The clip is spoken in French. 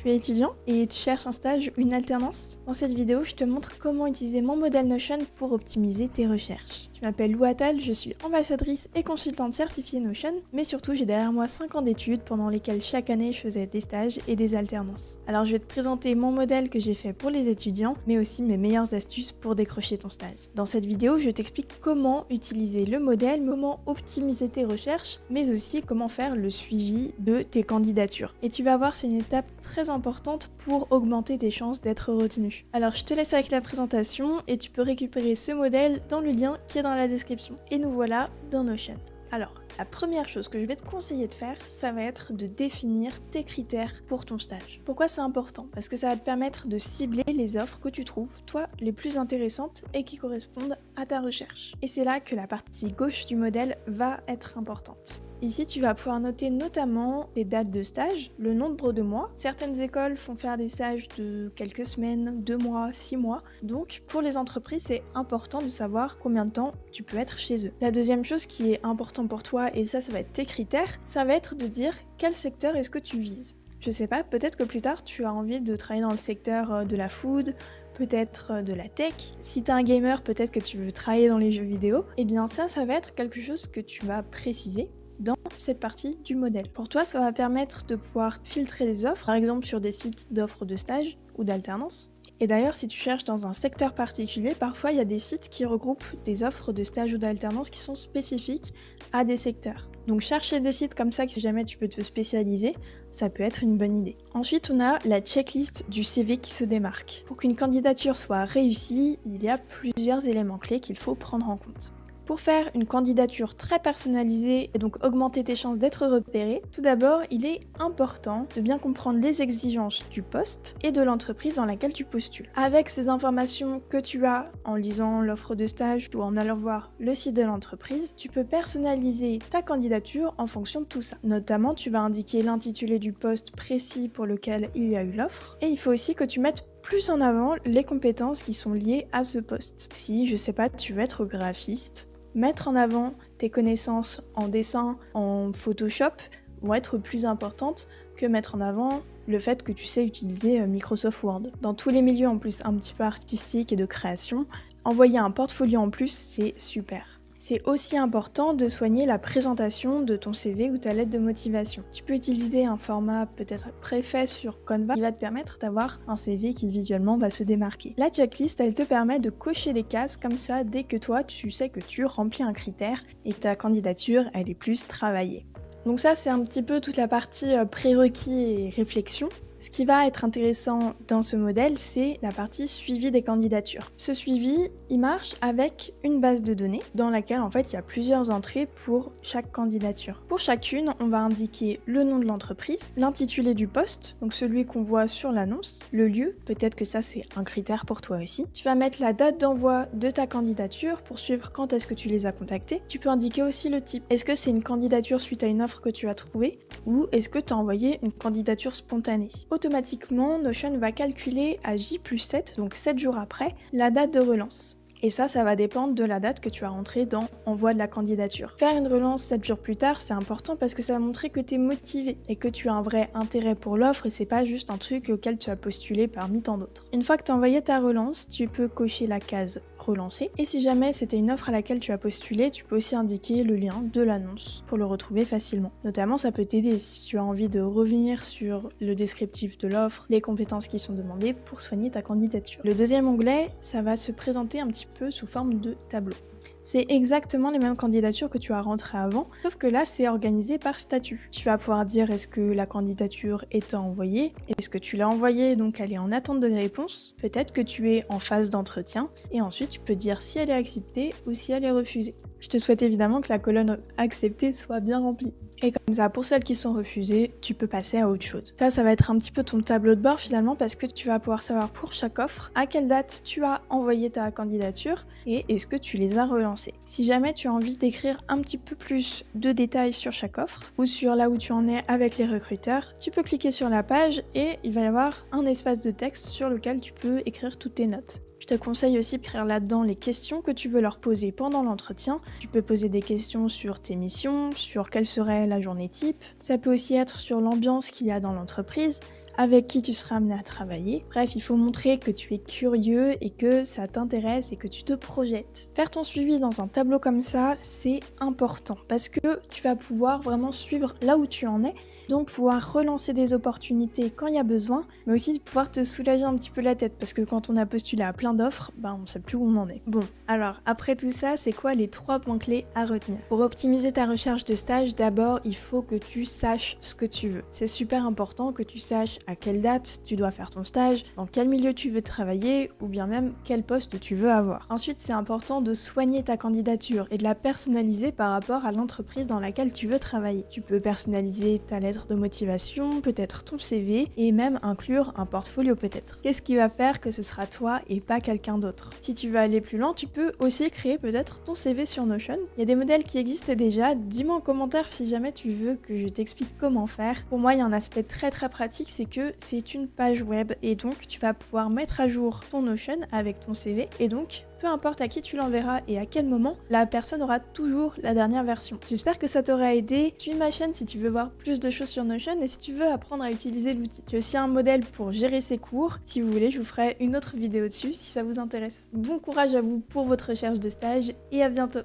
Tu es étudiant et tu cherches un stage ou une alternance? Dans cette vidéo, je te montre comment utiliser mon modèle Notion pour optimiser tes recherches. Je m'appelle Lou Attal, je suis ambassadrice et consultante certifiée Notion, mais surtout j'ai derrière moi 5 ans d'études pendant lesquelles chaque année je faisais des stages et des alternances. Alors je vais te présenter mon modèle que j'ai fait pour les étudiants, mais aussi mes meilleures astuces pour décrocher ton stage. Dans cette vidéo, je t'explique comment utiliser le modèle, comment optimiser tes recherches, mais aussi comment faire le suivi de tes candidatures. Et tu vas voir, c'est une étape très importante pour augmenter tes chances d'être retenu. Alors je te laisse avec la présentation et tu peux récupérer ce modèle dans le lien qui est dans la description. Et nous voilà dans Notion. Alors, la première chose que je vais te conseiller de faire, ça va être de définir tes critères pour ton stage. Pourquoi c'est important? Parce que ça va te permettre de cibler les offres que tu trouves, toi, les plus intéressantes et qui correspondent à ta recherche. Et c'est là que la partie gauche du modèle va être importante. Ici, tu vas pouvoir noter notamment les dates de stage, le nombre de mois. Certaines écoles font faire des stages de quelques semaines, 2 mois, 6 mois. Donc, pour les entreprises, c'est important de savoir combien de temps tu peux être chez eux. La deuxième chose qui est importante pour toi, et ça va être tes critères, ça va être de dire quel secteur est-ce que tu vises. Je sais pas, peut-être que plus tard, tu as envie de travailler dans le secteur de la food, peut-être de la tech. Si t'es un gamer, peut-être que tu veux travailler dans les jeux vidéo. Et bien ça va être quelque chose que tu vas préciser dans cette partie du modèle. Pour toi, ça va permettre de pouvoir filtrer les offres, par exemple sur des sites d'offres de stage ou d'alternance. Et d'ailleurs, si tu cherches dans un secteur particulier, parfois il y a des sites qui regroupent des offres de stage ou d'alternance qui sont spécifiques à des secteurs. Donc chercher des sites comme ça, si jamais tu peux te spécialiser, ça peut être une bonne idée. Ensuite, on a la checklist du CV qui se démarque. Pour qu'une candidature soit réussie, il y a plusieurs éléments clés qu'il faut prendre en compte. Pour faire une candidature très personnalisée et donc augmenter tes chances d'être repéré, tout d'abord, il est important de bien comprendre les exigences du poste et de l'entreprise dans laquelle tu postules. Avec ces informations que tu as en lisant l'offre de stage ou en allant voir le site de l'entreprise, tu peux personnaliser ta candidature en fonction de tout ça. Notamment, tu vas indiquer l'intitulé du poste précis pour lequel il y a eu l'offre et il faut aussi que tu mettes plus en avant les compétences qui sont liées à ce poste. Si, je sais pas, tu veux être graphiste, mettre en avant tes connaissances en dessin, en Photoshop vont être plus importantes que mettre en avant le fait que tu sais utiliser Microsoft Word. Dans tous les milieux en plus un petit peu artistiques et de création, envoyer un portfolio en plus, c'est super. C'est aussi important de soigner la présentation de ton CV ou ta lettre de motivation. Tu peux utiliser un format peut-être préfet sur Canva qui va te permettre d'avoir un CV qui visuellement va se démarquer. La checklist, elle te permet de cocher les cases comme ça dès que toi tu sais que tu remplis un critère et ta candidature elle est plus travaillée. Donc ça c'est un petit peu toute la partie prérequis et réflexion. Ce qui va être intéressant dans ce modèle, c'est la partie suivi des candidatures. Ce suivi, il marche avec une base de données dans laquelle en fait il y a plusieurs entrées pour chaque candidature. Pour chacune, on va indiquer le nom de l'entreprise, l'intitulé du poste, donc celui qu'on voit sur l'annonce, le lieu, peut-être que ça c'est un critère pour toi aussi. Tu vas mettre la date d'envoi de ta candidature pour suivre quand est-ce que tu les as contactés. Tu peux indiquer aussi le type. Est-ce que c'est une candidature suite à une offre que tu as trouvée ou est-ce que tu as envoyé une candidature spontanée? Automatiquement, Notion va calculer à J+7, donc 7 jours après, la date de relance. Et ça va dépendre de la date que tu as rentrée dans envoi de la candidature. Faire une relance 7 jours plus tard, c'est important parce que ça va montrer que tu es motivé et que tu as un vrai intérêt pour l'offre et c'est pas juste un truc auquel tu as postulé parmi tant d'autres. Une fois que tu as envoyé ta relance, tu peux cocher la case relancer. Et si jamais c'était une offre à laquelle tu as postulé, tu peux aussi indiquer le lien de l'annonce pour le retrouver facilement. Notamment, ça peut t'aider si tu as envie de revenir sur le descriptif de l'offre, les compétences qui sont demandées pour soigner ta candidature. Le deuxième onglet, ça va se présenter un petit peu sous forme de tableau. C'est exactement les mêmes candidatures que tu as rentrées avant, sauf que là c'est organisé par statut. Tu vas pouvoir dire est-ce que la candidature est envoyée, est-ce que tu l'as envoyée donc elle est en attente de réponse, peut-être que tu es en phase d'entretien, et ensuite tu peux dire si elle est acceptée ou si elle est refusée. Je te souhaite évidemment que la colonne acceptée soit bien remplie. Et comme ça, pour celles qui sont refusées, tu peux passer à autre chose. Ça va être un petit peu ton tableau de bord finalement parce que tu vas pouvoir savoir pour chaque offre à quelle date tu as envoyé ta candidature et est-ce que tu les as relancées. Si jamais tu as envie d'écrire un petit peu plus de détails sur chaque offre ou sur là où tu en es avec les recruteurs, tu peux cliquer sur la page et il va y avoir un espace de texte sur lequel tu peux écrire toutes tes notes. Je te conseille aussi d'écrire là-dedans les questions que tu veux leur poser pendant l'entretien. Tu peux poser des questions sur tes missions, sur quelle serait la journée type. Ça peut aussi être sur l'ambiance qu'il y a dans l'entreprise, avec qui tu seras amené à travailler. Bref, il faut montrer que tu es curieux et que ça t'intéresse et que tu te projettes. Faire ton suivi dans un tableau comme ça, c'est important parce que tu vas pouvoir vraiment suivre là où tu en es, donc pouvoir relancer des opportunités quand il y a besoin, mais aussi pouvoir te soulager un petit peu la tête parce que quand on a postulé à plein d'offres, on ne sait plus où on en est. Bon, alors après tout ça, c'est quoi les 3 points clés à retenir? Pour optimiser ta recherche de stage, d'abord, il faut que tu saches ce que tu veux. C'est super important que tu saches à quelle date tu dois faire ton stage, dans quel milieu tu veux travailler ou bien même quel poste tu veux avoir. Ensuite, c'est important de soigner ta candidature et de la personnaliser par rapport à l'entreprise dans laquelle tu veux travailler. Tu peux personnaliser ta lettre de motivation, peut-être ton CV et même inclure un portfolio peut-être. Qu'est-ce qui va faire que ce sera toi et pas quelqu'un d'autre? Si tu veux aller plus loin, tu peux aussi créer peut-être ton CV sur Notion. Il y a des modèles qui existent déjà, dis-moi en commentaire si jamais tu veux que je t'explique comment faire. Pour moi, il y a un aspect très pratique, c'est que c'est une page web et donc tu vas pouvoir mettre à jour ton Notion avec ton CV et donc peu importe à qui tu l'enverras et à quel moment, la personne aura toujours la dernière version. J'espère que ça t'aura aidé. Suis ma chaîne si tu veux voir plus de choses sur Notion et si tu veux apprendre à utiliser l'outil. J'ai aussi un modèle pour gérer ses cours. Si vous voulez, je vous ferai une autre vidéo dessus si ça vous intéresse. Bon courage à vous pour votre recherche de stage et à bientôt.